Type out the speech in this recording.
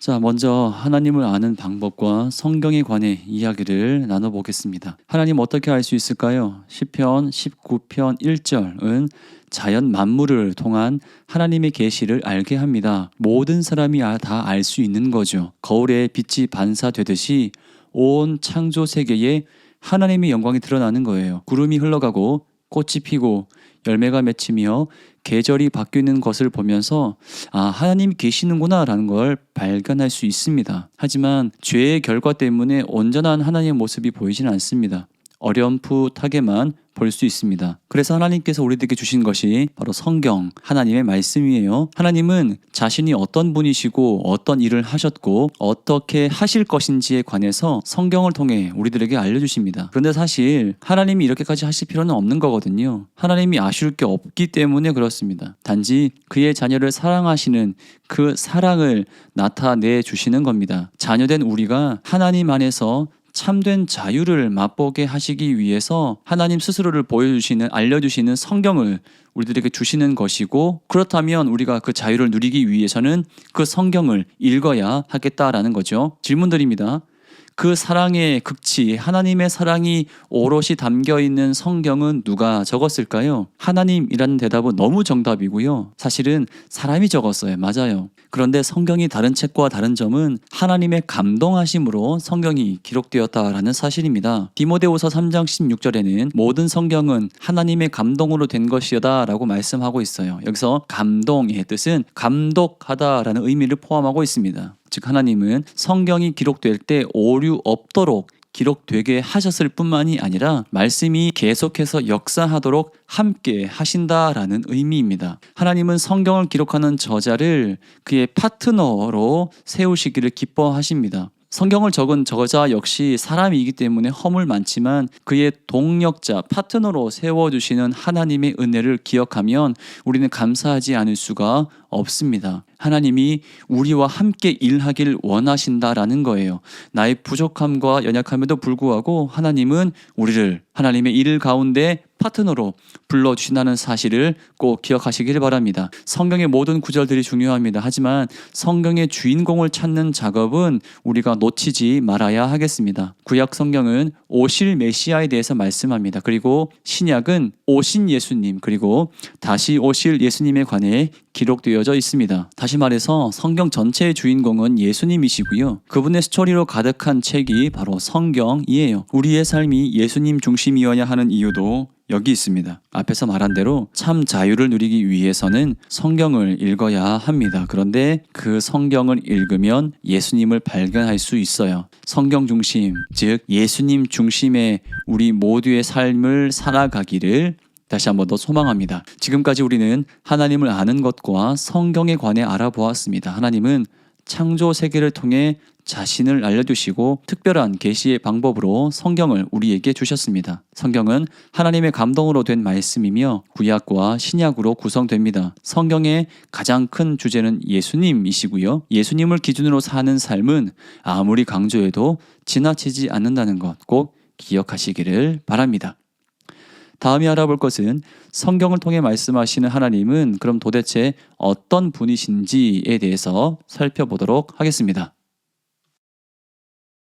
자, 먼저 하나님을 아는 방법과 성경에 관해 이야기를 나눠보겠습니다. 하나님 어떻게 알 수 있을까요? 시편 19편 1절은 자연 만물을 통한 하나님의 계시를 알게 합니다. 모든 사람이 다 알 수 있는 거죠. 거울에 빛이 반사되듯이 온 창조 세계에 하나님의 영광이 드러나는 거예요. 구름이 흘러가고 꽃이 피고 열매가 맺히며 계절이 바뀌는 것을 보면서 하나님이 계시는구나 라는 걸 발견할 수 있습니다. 하지만 죄의 결과 때문에 온전한 하나님의 모습이 보이지는 않습니다. 어렴풋하게만 볼 수 있습니다. 그래서 하나님께서 우리들에게 주신 것이 바로 성경, 하나님의 말씀이에요. 하나님은 자신이 어떤 분이시고 어떤 일을 하셨고 어떻게 하실 것인지에 관해서 성경을 통해 우리들에게 알려주십니다. 그런데 사실 하나님이 이렇게까지 하실 필요는 없는 거거든요. 하나님이 아쉬울 게 없기 때문에 그렇습니다. 단지 그의 자녀를 사랑하시는 그 사랑을 나타내 주시는 겁니다. 자녀된 우리가 하나님 안에서 참된 자유를 맛보게 하시기 위해서 하나님 스스로를 알려주시는 성경을 우리들에게 주시는 것이고, 그렇다면 우리가 그 자유를 누리기 위해서는 그 성경을 읽어야 하겠다라는 거죠. 질문드립니다. 그 사랑의 극치, 하나님의 사랑이 오롯이 담겨있는 성경은 누가 적었을까요? 하나님이라는 대답은 너무 정답이고요. 사실은 사람이 적었어요. 맞아요. 그런데 성경이 다른 책과 다른 점은 하나님의 감동하심으로 성경이 기록되었다라는 사실입니다. 디모데후서 3장 16절에는 모든 성경은 하나님의 감동으로 된 것이다 라고 말씀하고 있어요. 여기서 감동의 뜻은 감독하다라는 의미를 포함하고 있습니다. 즉 하나님은 성경이 기록될 때 오류 없도록 기록되게 하셨을 뿐만이 아니라 말씀이 계속해서 역사하도록 함께 하신다라는 의미입니다. 하나님은 성경을 기록하는 저자를 그의 파트너로 세우시기를 기뻐하십니다. 성경을 적은 저자 역시 사람이기 때문에 허물 많지만 그의 동력자, 파트너로 세워주시는 하나님의 은혜를 기억하면 우리는 감사하지 않을 수가 없습니다. 하나님이 우리와 함께 일하길 원하신다라는 거예요. 나의 부족함과 연약함에도 불구하고 하나님은 우리를 하나님의 일 가운데 파트너로 불러주신다는 사실을 꼭 기억하시길 바랍니다. 성경의 모든 구절들이 중요합니다. 하지만 성경의 주인공을 찾는 작업은 우리가 놓치지 말아야 하겠습니다. 구약 성경은 오실 메시아에 대해서 말씀합니다. 그리고 신약은 오신 예수님, 그리고 다시 오실 예수님에 관해 기록되어져 있습니다. 다시 말해서 성경 전체의 주인공은 예수님이시고요. 그분의 스토리로 가득한 책이 바로 성경이에요. 우리의 삶이 예수님 중심이어야 하는 이유도 여기 있습니다. 앞에서 말한 대로 참 자유를 누리기 위해서는 성경을 읽어야 합니다. 그런데 그 성경을 읽으면 예수님을 발견할 수 있어요. 성경 중심, 즉 예수님 중심의 우리 모두의 삶을 살아가기를 다시 한 번 더 소망합니다. 지금까지 우리는 하나님을 아는 것과 성경에 관해 알아보았습니다. 하나님은 창조 세계를 통해 자신을 알려주시고 특별한 계시의 방법으로 성경을 우리에게 주셨습니다. 성경은 하나님의 감동으로 된 말씀이며 구약과 신약으로 구성됩니다. 성경의 가장 큰 주제는 예수님이시고요. 예수님을 기준으로 사는 삶은 아무리 강조해도 지나치지 않는다는 것 꼭 기억하시기를 바랍니다. 다음에 알아볼 것은 성경을 통해 말씀하시는 하나님은 그럼 도대체 어떤 분이신지에 대해서 살펴보도록 하겠습니다.